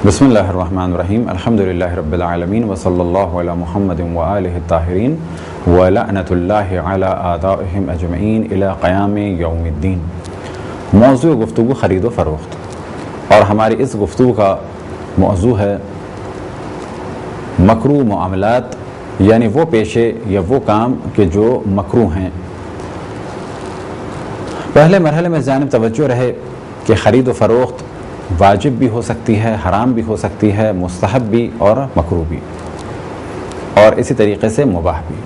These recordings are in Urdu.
بسم اللہ الرحمن الرحیم الحمدللہ رب العالمین وصلی اللہ علی محمد وآلہ الطاہرین ولعنۃ اللہ علی اعدائہم اجمعین الی قیام یوم الدین۔ موضوع گفتگو خرید و فروخت، اور ہماری اس گفتگو کا موضوع ہے مکروہ معاملات، یعنی وہ پیشے یا وہ کام کہ جو مکروہ ہیں۔ پہلے مرحلے میں جانب توجہ رہے کہ خرید و فروخت واجب بھی ہو سکتی ہے، حرام بھی ہو سکتی ہے، مستحب بھی اور مکروہ بھی، اور اسی طریقے سے مباح بھی۔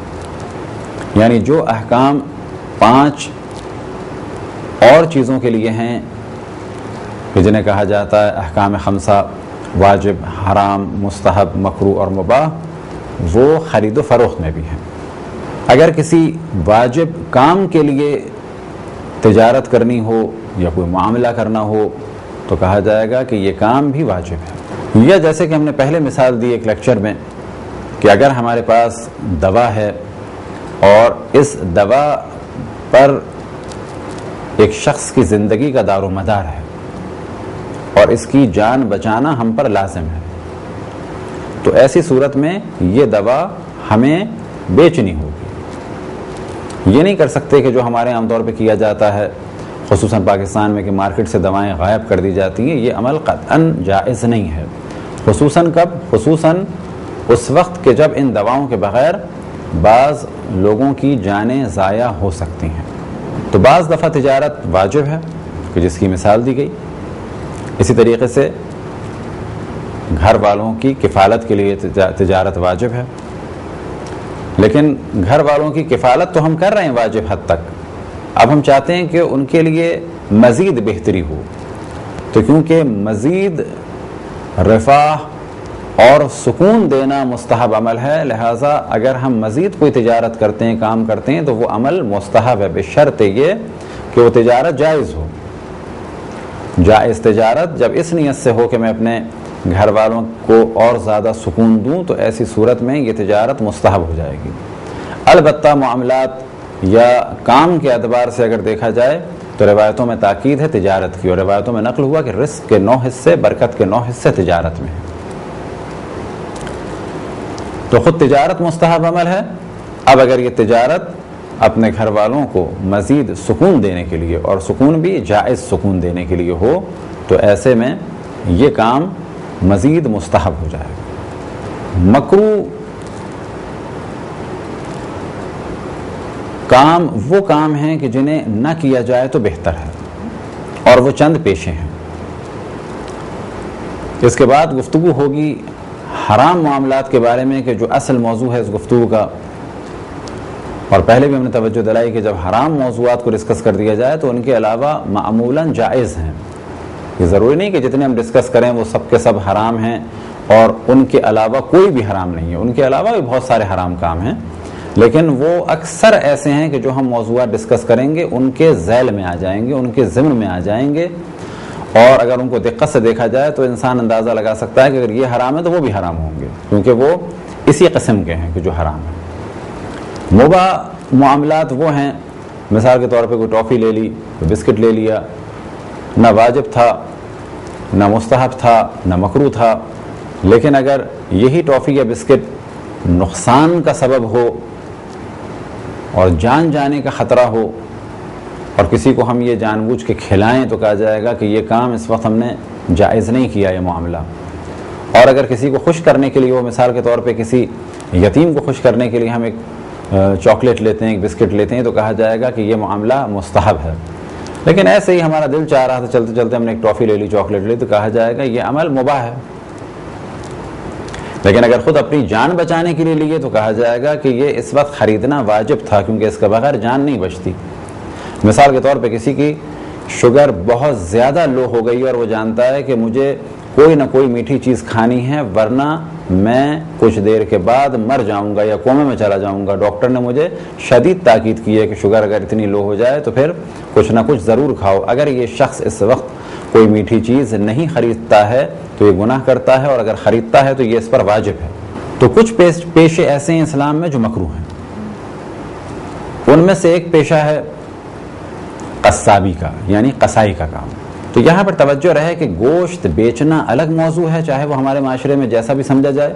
یعنی جو احکام 5 اور چیزوں کے لیے ہیں کہ جنہیں کہا جاتا ہے احکام 5 واجب، حرام، مستحب، مکروہ اور مباح، وہ خرید و فروخت میں بھی ہیں۔ اگر کسی واجب کام کے لیے تجارت کرنی ہو یا کوئی معاملہ کرنا ہو تو کہا جائے گا کہ یہ کام بھی واجب ہے۔ یا جیسے کہ ہم نے پہلے مثال دی ایک لیکچر میں کہ اگر ہمارے پاس دوا ہے اور اس دوا پر ایک شخص کی زندگی کا دار و مدار ہے اور اس کی جان بچانا ہم پر لازم ہے، تو ایسی صورت میں یہ دوا ہمیں بیچنی ہوگی۔ یہ نہیں کر سکتے کہ جو ہمارے عام طور پہ کیا جاتا ہے خصوصاً پاکستان میں کہ مارکیٹ سے دوائیں غائب کر دی جاتی ہیں، یہ عمل قطعاً جائز نہیں ہے۔ خصوصاً کب؟ خصوصاً اس وقت کہ جب ان دواؤں کے بغیر بعض لوگوں کی جانیں ضائع ہو سکتی ہیں۔ تو بعض دفعہ تجارت واجب ہے کہ جس کی مثال دی گئی، اسی طریقے سے گھر والوں کی کفالت کے لیے تجارت واجب ہے، لیکن گھر والوں کی کفالت تو ہم کر رہے ہیں واجب حد تک، اب ہم چاہتے ہیں کہ ان کے لیے مزید بہتری ہو، تو کیونکہ مزید رفاہ اور سکون دینا مستحب عمل ہے، لہٰذا اگر ہم مزید کوئی تجارت کرتے ہیں، کام کرتے ہیں، تو وہ عمل مستحب ہے، بشرط یہ کہ وہ تجارت جائز ہو۔ جائز تجارت جب اس نیت سے ہو کہ میں اپنے گھر والوں کو اور زیادہ سکون دوں، تو ایسی صورت میں یہ تجارت مستحب ہو جائے گی۔ البتہ معاملات یا کام کے اعتبار سے اگر دیکھا جائے تو روایتوں میں تاکید ہے تجارت کی، اور روایتوں میں نقل ہوا کہ رزق کے 9 حصے، برکت کے 9 حصے تجارت میں ہیں۔ تو خود تجارت مستحب عمل ہے، اب اگر یہ تجارت اپنے گھر والوں کو مزید سکون دینے کے لیے، اور سکون بھی جائز سکون دینے کے لیے ہو، تو ایسے میں یہ کام مزید مستحب ہو جائے گا۔ مکروہ کام وہ کام ہیں کہ جنہیں نہ کیا جائے تو بہتر ہے، اور وہ چند پیشے ہیں۔ اس کے بعد گفتگو ہوگی حرام معاملات کے بارے میں کہ جو اصل موضوع ہے اس گفتگو کا، اور پہلے بھی ہم نے توجہ دلائی کہ جب حرام موضوعات کو ڈسکس کر دیا جائے تو ان کے علاوہ معمولاً جائز ہیں۔ یہ ضروری نہیں کہ جتنے ہم ڈسکس کریں وہ سب کے سب حرام ہیں اور ان کے علاوہ کوئی بھی حرام نہیں ہے، ان کے علاوہ بھی بہت سارے حرام کام ہیں، لیکن وہ اکثر ایسے ہیں کہ جو ہم موضوعات ڈسکس کریں گے ان کے ذیل میں آ جائیں گے، ان کے ضمن میں آ جائیں گے، اور اگر ان کو دقت سے دیکھا جائے تو انسان اندازہ لگا سکتا ہے کہ اگر یہ حرام ہے تو وہ بھی حرام ہوں گے، کیونکہ وہ اسی قسم کے ہیں کہ جو حرام ہیں۔ مباح معاملات وہ ہیں، مثال کے طور پہ کوئی ٹافی لے لی، کوئی بسکٹ لے لیا، نہ واجب تھا، نہ مستحب تھا، نہ مکروہ تھا، لیکن اگر یہی ٹافی یا بسکٹ نقصان کا سبب ہو اور جان جانے کا خطرہ ہو، اور کسی کو ہم یہ جان بوجھ کے کھلائیں تو کہا جائے گا کہ یہ کام اس وقت ہم نے جائز نہیں کیا یہ معاملہ۔ اور اگر کسی کو خوش کرنے کے لیے، وہ مثال کے طور پہ کسی یتیم کو خوش کرنے کے لیے ہم ایک چاکلیٹ لیتے ہیں، ایک بسکٹ لیتے ہیں، تو کہا جائے گا کہ یہ معاملہ مستحب ہے۔ لیکن ایسے ہی ہمارا دل چاہ رہا تھا، چلتے چلتے ہم نے ایک ٹافی لے لی، چاکلیٹ لی، تو کہا جائے گا یہ عمل مباح ہے۔ لیکن اگر خود اپنی جان بچانے کے لیے لیے تو کہا جائے گا کہ یہ اس وقت خریدنا واجب تھا، کیونکہ اس کے بغیر جان نہیں بچتی۔ مثال کے طور پہ کسی کی شوگر بہت زیادہ لو ہو گئی اور وہ جانتا ہے کہ مجھے کوئی نہ کوئی میٹھی چیز کھانی ہے ورنہ میں کچھ دیر کے بعد مر جاؤں گا یا کومے میں چلا جاؤں گا، ڈاکٹر نے مجھے شدید تاکید کی ہے کہ شوگر اگر اتنی لو ہو جائے تو پھر کچھ نہ کچھ ضرور کھاؤ۔ اگر یہ شخص اس وقت کوئی میٹھی چیز نہیں خریدتا ہے تو یہ گناہ کرتا ہے، اور اگر خریدتا ہے تو یہ اس پر واجب ہے۔ تو کچھ پیشے ایسے ہیں اسلام میں جو مکروہ ہیں، ان میں سے ایک پیشہ ہے قصابی کا، یعنی قصائی کا کام۔ تو یہاں پر توجہ رہے کہ گوشت بیچنا الگ موضوع ہے، چاہے وہ ہمارے معاشرے میں جیسا بھی سمجھا جائے،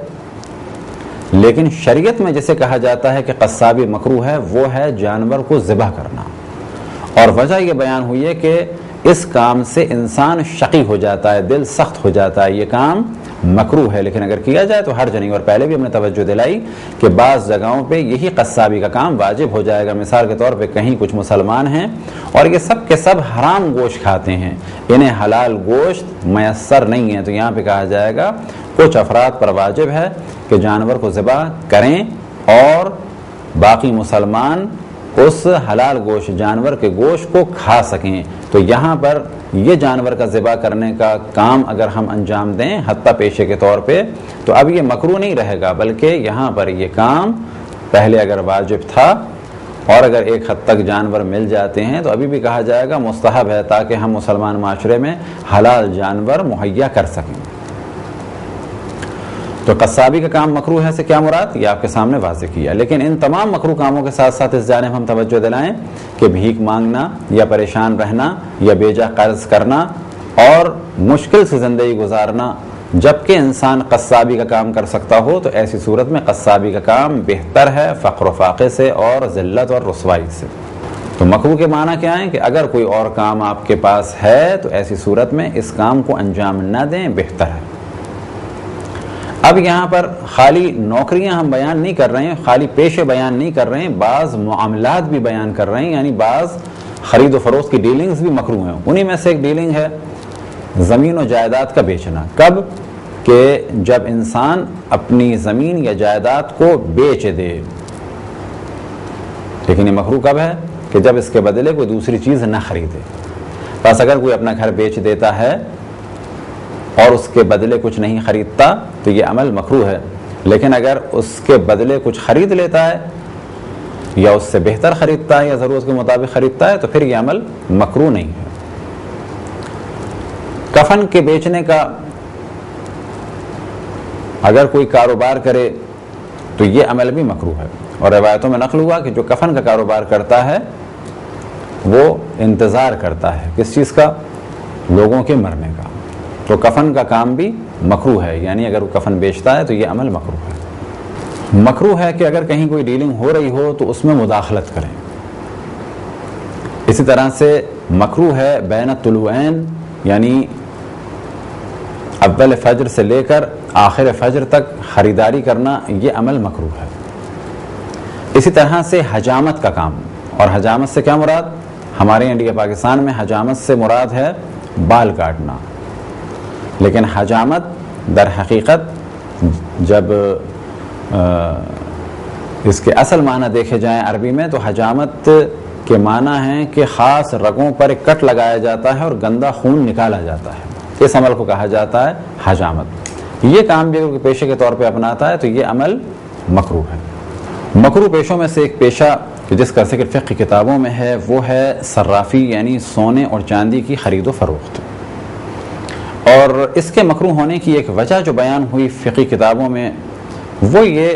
لیکن شریعت میں جسے کہا جاتا ہے کہ قصابی مکروہ ہے، وہ ہے جانور کو ذبح کرنا. اور وجہ یہ بیان ہوئی ہے کہ اس کام سے انسان شقی ہو جاتا ہے، دل سخت ہو جاتا ہے، یہ کام مکروہ ہے، لیکن اگر کیا جائے تو حرج نہیں. اور پہلے بھی ہم نے توجہ دلائی کہ بعض جگہوں پہ یہی قصابی کا کام واجب ہو جائے گا. مثال کے طور پہ کہیں کچھ مسلمان ہیں اور یہ سب کے سب حرام گوشت کھاتے ہیں، انہیں حلال گوشت میسر نہیں ہے، تو یہاں پہ کہا جائے گا کچھ افراد پر واجب ہے کہ جانور کو ذبح کریں اور باقی مسلمان اس حلال گوشت جانور کے گوشت کو کھا سکیں. تو یہاں پر یہ جانور کا ذبح کرنے کا کام اگر ہم انجام دیں حتیٰ پیشے کے طور پہ تو اب یہ مکروہ نہیں رہے گا، بلکہ یہاں پر یہ کام پہلے اگر واجب تھا اور اگر ایک حد تک جانور مل جاتے ہیں تو ابھی بھی کہا جائے گا مستحب ہے، تاکہ ہم مسلمان معاشرے میں حلال جانور مہیا کر سکیں. تو قصابی کا کام مکروہ ہے سے کیا مراد یہ آپ کے سامنے واضح کیا. لیکن ان تمام مکروہ کاموں کے ساتھ ساتھ اس جانب ہم توجہ دلائیں کہ بھیک مانگنا یا پریشان رہنا یا بیجا قرض کرنا اور مشکل سے زندگی گزارنا جبکہ انسان قصابی کا کام کر سکتا ہو تو ایسی صورت میں قصابی کا کام بہتر ہے فقر و فاقے سے اور ذلت اور رسوائی سے. تو مکروہ کے معنی کیا ہے کہ اگر کوئی اور کام آپ کے پاس ہے تو ایسی صورت میں اس کام کو انجام نہ دیں، بہتر ہے. اب یہاں پر خالی نوکریاں ہم بیان نہیں کر رہے ہیں، خالی پیشے بیان نہیں کر رہے ہیں، بعض معاملات بھی بیان کر رہے ہیں، یعنی بعض خرید و فروخت کی ڈیلنگز بھی مکروہ ہیں. انہی میں سے ایک ڈیلنگ ہے زمین و جائیداد کا بیچنا. کب؟ کہ جب انسان اپنی زمین یا جائیداد کو بیچ دے. لیکن یہ مکروہ کب ہے؟ کہ جب اس کے بدلے کوئی دوسری چیز نہ خریدے. بس اگر کوئی اپنا گھر بیچ دیتا ہے اور اس کے بدلے کچھ نہیں خریدتا تو یہ عمل مکروہ ہے، لیکن اگر اس کے بدلے کچھ خرید لیتا ہے یا اس سے بہتر خریدتا ہے یا ضرورت کے مطابق خریدتا ہے تو پھر یہ عمل مکروہ نہیں ہے. کفن کے بیچنے کا اگر کوئی کاروبار کرے تو یہ عمل بھی مکروہ ہے. اور روایتوں میں نقل ہوا کہ جو کفن کا کاروبار کرتا ہے وہ انتظار کرتا ہے کس چیز کا؟ لوگوں کے مرنے کا. تو کفن کا کام بھی مکروہ ہے، یعنی اگر وہ کفن بیچتا ہے تو یہ عمل مکروہ ہے. مکروہ ہے کہ اگر کہیں کوئی ڈیلنگ ہو رہی ہو تو اس میں مداخلت کریں. اسی طرح سے مکروہ ہے بین الطلوعین، یعنی اول فجر سے لے کر آخر فجر تک خریداری کرنا، یہ عمل مکروہ ہے. اسی طرح سے حجامت کا کام. اور حجامت سے کیا مراد؟ ہمارے انڈیا پاکستان میں حجامت سے مراد ہے بال کاٹنا، لیکن حجامت در حقیقت جب اس کے اصل معنی دیکھے جائیں عربی میں تو حجامت کے معنی ہیں کہ خاص رگوں پر ایک کٹ لگایا جاتا ہے اور گندا خون نکالا جاتا ہے. اس عمل کو کہا جاتا ہے حجامت. یہ کام بھی اگر پیشے کے طور پہ اپناتا ہے تو یہ عمل مکروہ ہے. مکروہ پیشوں میں سے ایک پیشہ کہ جس کا ذکر فقہ کی کتابوں میں ہے وہ ہے صرافی، یعنی سونے اور چاندی کی خرید و فروخت. اور اس کے مکروہ ہونے کی ایک وجہ جو بیان ہوئی فقہی کتابوں میں وہ یہ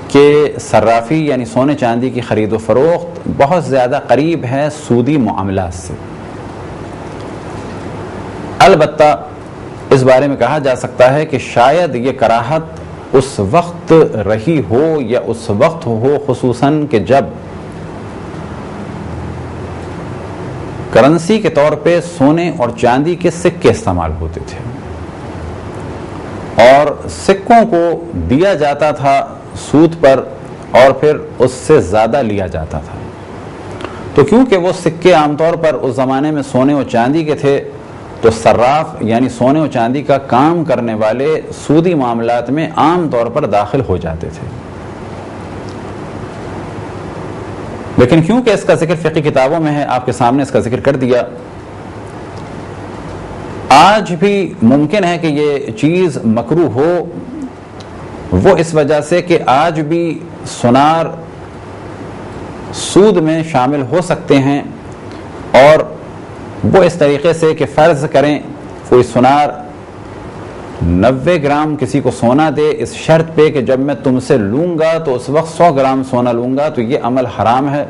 کہ صرافی یعنی سونے چاندی کی خرید و فروخت بہت زیادہ قریب ہے سودی معاملات سے. البتہ اس بارے میں کہا جا سکتا ہے کہ شاید یہ کراہت اس وقت رہی ہو یا اس وقت ہو خصوصاً کہ جب کرنسی کے طور پہ سونے اور چاندی کے سکے استعمال ہوتے تھے اور سکوں کو دیا جاتا تھا سود پر اور پھر اس سے زیادہ لیا جاتا تھا. تو کیونکہ وہ سکے عام طور پر اس زمانے میں سونے اور چاندی کے تھے تو صراف یعنی سونے و چاندی کا کام کرنے والے سودی معاملات میں عام طور پر داخل ہو جاتے تھے. لیکن کیونکہ اس کا ذکر فقہی کتابوں میں ہے آپ کے سامنے اس کا ذکر کر دیا. آج بھی ممکن ہے کہ یہ چیز مکروہ ہو، وہ اس وجہ سے کہ آج بھی سونار سود میں شامل ہو سکتے ہیں، اور وہ اس طریقے سے کہ فرض کریں کوئی سونار 90 گرام کسی کو سونا دے اس شرط پہ کہ جب میں تم سے لوں گا تو اس وقت 100 گرام سونا لوں گا، تو یہ عمل حرام ہے.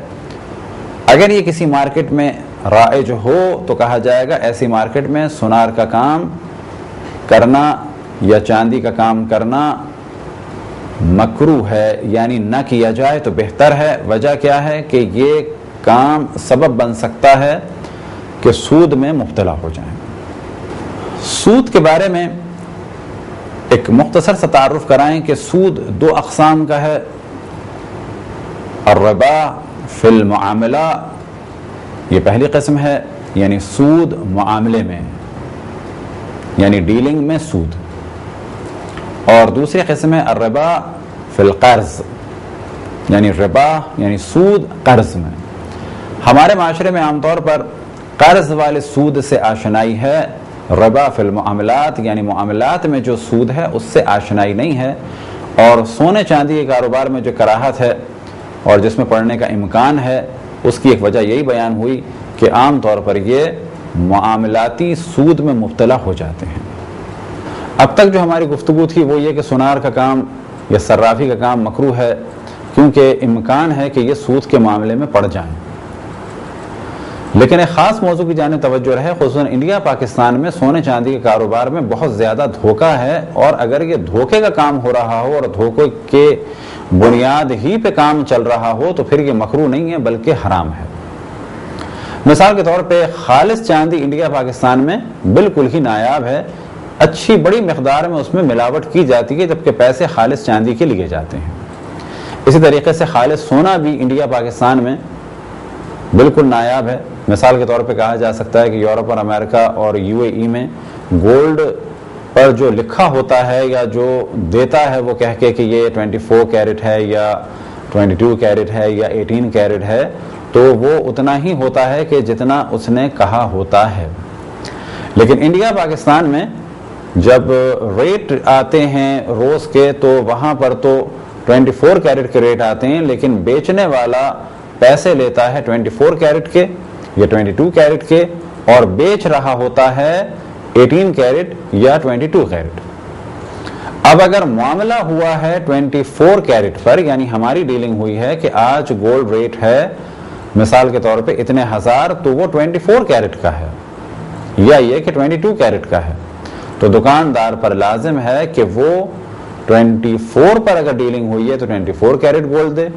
اگر یہ کسی مارکیٹ میں رائج ہو تو کہا جائے گا ایسی مارکیٹ میں سونار کا کام کرنا یا چاندی کا کام کرنا مکروہ ہے، یعنی نہ کیا جائے تو بہتر ہے۔ وجہ کیا ہے کہ یہ کام سبب بن سکتا ہے کہ سود میں مبتلا ہو جائیں۔ سود کے بارے میں ایک مختصر سا تعارف کرائیں کہ سود دو اقسام کا ہے، الربا فی المعاملہ، یہ پہلی قسم ہے، یعنی سود معاملے میں، یعنی ڈیلنگ میں سود، اور دوسری قسم ہے الربا فی القرض، یعنی ربا یعنی سود قرض میں۔ ہمارے معاشرے میں عام طور پر قرض والے سود سے آشنائی ہے، ربا فی المعاملات یعنی معاملات میں جو سود ہے اس سے آشنائی نہیں ہے، اور سونے چاندی کے کاروبار میں جو کراہت ہے اور جس میں پڑنے کا امکان ہے اس کی ایک وجہ یہی بیان ہوئی کہ عام طور پر یہ معاملاتی سود میں مبتلا ہو جاتے ہیں۔ اب تک جو ہماری گفتگو تھی وہ یہ کہ سونار کا کام یا صرافی کا کام مکروہ ہے کیونکہ امکان ہے کہ یہ سود کے معاملے میں پڑ جائیں، لیکن ایک خاص موضوع کی جانب توجہ رہے، خصوصاً انڈیا پاکستان میں سونے چاندی کے کاروبار میں بہت زیادہ دھوکہ ہے، اور اگر یہ دھوکے کا کام ہو رہا ہو اور دھوکے کے بنیاد ہی پہ کام چل رہا ہو تو پھر یہ مکروہ نہیں ہے بلکہ حرام ہے۔ مثال کے طور پہ خالص چاندی انڈیا پاکستان میں بالکل ہی نایاب ہے، اچھی بڑی مقدار میں اس میں ملاوٹ کی جاتی ہے جبکہ پیسے خالص چاندی کے لیے جاتے ہیں۔ اسی طریقے سے خالص سونا بھی انڈیا پاکستان میں بالکل نایاب ہے۔ مثال کے طور پہ کہا جا سکتا ہے کہ یورپ اور امریکہ اور UAE میں گولڈ پر جو لکھا ہوتا ہے یا جو دیتا ہے وہ کہہ کے کہ یہ 24 کیرٹ ہے یا 22 کیرٹ ہے یا 18 کیرٹ ہے، تو وہ اتنا ہی ہوتا ہے کہ جتنا اس نے کہا ہوتا ہے۔ لیکن انڈیا پاکستان میں جب ریٹ آتے ہیں روز کے تو وہاں پر تو 24 کیرٹ کے ریٹ آتے ہیں، لیکن بیچنے والا پیسے لیتا ہے 24 کیرٹ کے یا 22 کیرٹ کے اور بیچ رہا ہوتا ہے 18 کیرٹ یا 22 کیرٹ۔ اب اگر معاملہ ہوا ہے 24 کیرٹ پر، یعنی ہماری ڈیلنگ ہوئی ہے کہ آج گولڈ ریٹ ہے مثال کے طور پہ اتنے ہزار، تو وہ 24 کیرٹ کا ہے یا یہ کہ 22 کیرٹ کا ہے، تو دکاندار پر لازم ہے کہ وہ 24 پر اگر ڈیلنگ ہوئی ہے تو 24 کیرٹ گولڈ دے،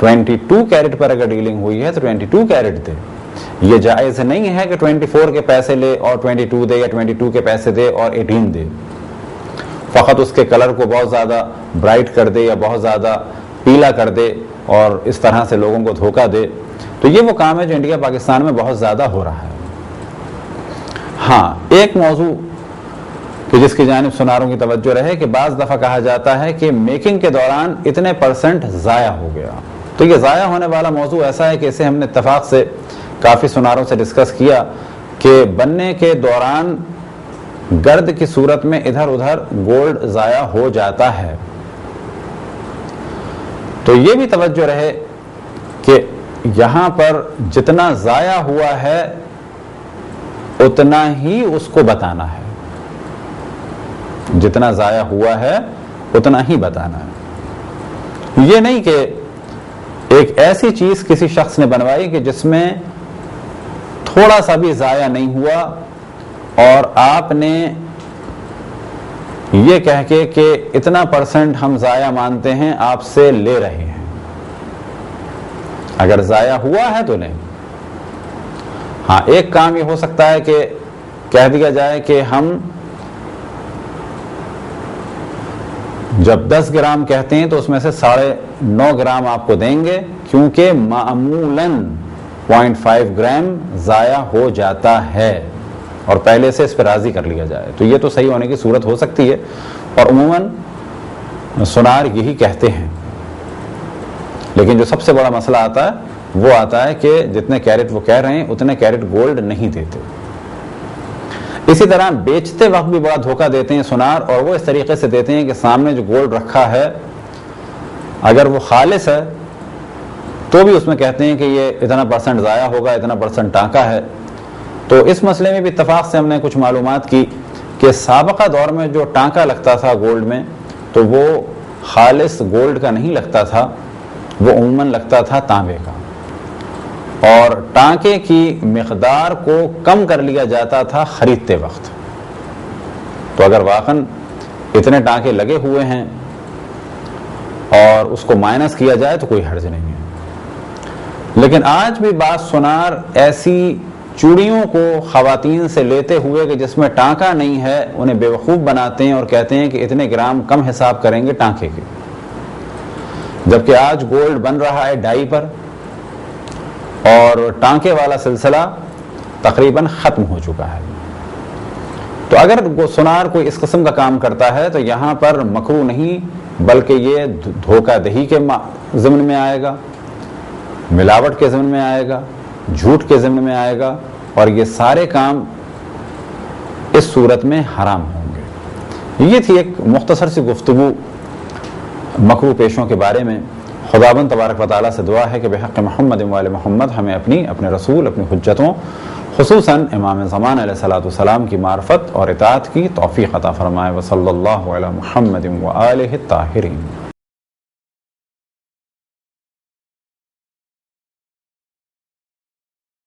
22 کیرٹ پر اگر ڈیلنگ ہوئی ہے تو 22 کیرٹ دے۔ یہ جائز نہیں ہے کہ 24 کے پیسے لے اور 22 دے یا 22 کے پیسے دے اور 18 دے، فقط اس کے کلر کو بہت زیادہ برائٹ کر دے یا بہت زیادہ پیلا کر دے اور اس طرح سے لوگوں کو دھوکہ دے۔ تو یہ وہ کام ہے جو انڈیا پاکستان میں بہت زیادہ ہو رہا ہے۔ ہاں، ایک موضوع کہ جس کی جانب سوناروں کی توجہ رہے کہ بعض دفعہ کہا جاتا ہے کہ میکنگ کے دوران اتنے % ضائع ہو گیا، تو یہ ضائع ہونے والا موضوع ایسا ہے کہ اسے ہم نے اتفاق سے کافی سوناروں سے ڈسکس کیا کہ بننے کے دوران گرد کی صورت میں ادھر ادھر گولڈ ضائع ہو جاتا ہے، تو یہ بھی توجہ رہے کہ یہاں پر جتنا ضائع ہوا ہے اتنا ہی اس کو بتانا ہے، جتنا ضائع ہوا ہے اتنا ہی بتانا ہے۔ یہ نہیں کہ ایک ایسی چیز کسی شخص نے بنوائی کہ جس میں تھوڑا سا بھی ضائع نہیں ہوا اور آپ نے یہ کہہ کے کہ اتنا % ہم ضائع مانتے ہیں آپ سے لے رہے ہیں۔ اگر ضائع ہوا ہے تو نہیں۔ ہاں، ایک کام یہ ہو سکتا ہے کہ کہہ دیا جائے کہ ہم جب 10 گرام کہتے ہیں تو اس میں سے 9.5 گرام آپ کو دیں گے کیونکہ معمولاً 0.5 گرام ضائع ہو جاتا ہے اور پہلے سے اس پہ راضی کر لیا جائے، تو یہ تو صحیح ہونے کی صورت ہو سکتی ہے، اور عموماً سونار یہی کہتے ہیں۔ لیکن جو سب سے بڑا مسئلہ آتا ہے وہ آتا ہے کہ جتنے کیرٹ وہ کہہ رہے ہیں اتنے کیرٹ گولڈ نہیں دیتے۔ اسی طرح بیچتے وقت بھی بڑا دھوکہ دیتے ہیں سونار، اور وہ اس طریقے سے دیتے ہیں کہ سامنے جو گولڈ رکھا ہے اگر وہ خالص ہے تو بھی اس میں کہتے ہیں کہ یہ اتنا % ضائع ہوگا، اتنا % ٹانکا ہے۔ تو اس مسئلے میں بھی اتفاق سے ہم نے کچھ معلومات کی کہ سابقہ دور میں جو ٹانکا لگتا تھا گولڈ میں تو وہ خالص گولڈ کا نہیں لگتا تھا، وہ عموماً لگتا تھا تانبے کا، اور ٹانکے کی مقدار کو کم کر لیا جاتا تھا خریدتے وقت. تو اگر واقعاً اتنے ٹانکے لگے ہوئے ہیں اور اس کو مائنس کیا جائے تو کوئی حرج نہیں ہے. لیکن آج بھی بعض سونار ایسی چوڑیوں کو خواتین سے لیتے ہوئے کہ جس میں ٹانکا نہیں ہے انہیں بیوقوف بناتے ہیں اور کہتے ہیں کہ اتنے گرام کم حساب کریں گے ٹانکے کے، جبکہ آج گولڈ بن رہا ہے ڈائی پر اور ٹانکے والا سلسلہ تقریباً ختم ہو چکا ہے. تو اگر وہ سونار کوئی اس قسم کا کام کرتا ہے تو یہاں پر مکروہ نہیں بلکہ یہ دھوکہ دہی کے ضمن میں آئے گا، ملاوٹ کے ضمن میں آئے گا، جھوٹ کے ضمن میں آئے گا، اور یہ سارے کام اس صورت میں حرام ہوں گے. یہ تھی ایک مختصر سی گفتگو مکروہ پیشوں کے بارے میں. خداوند تبارک و تعالیٰ سے دعا ہے کہ بحق محمد و آل محمد ہمیں اپنے رسول، اپنی حجتوں، خصوصاً امام زمان علیہ الصلوۃ والسلام کی معرفت اور اطاعت کی توفیق عطا فرمائے. وصلی اللہ علی محمد و آلہ الطاہرین.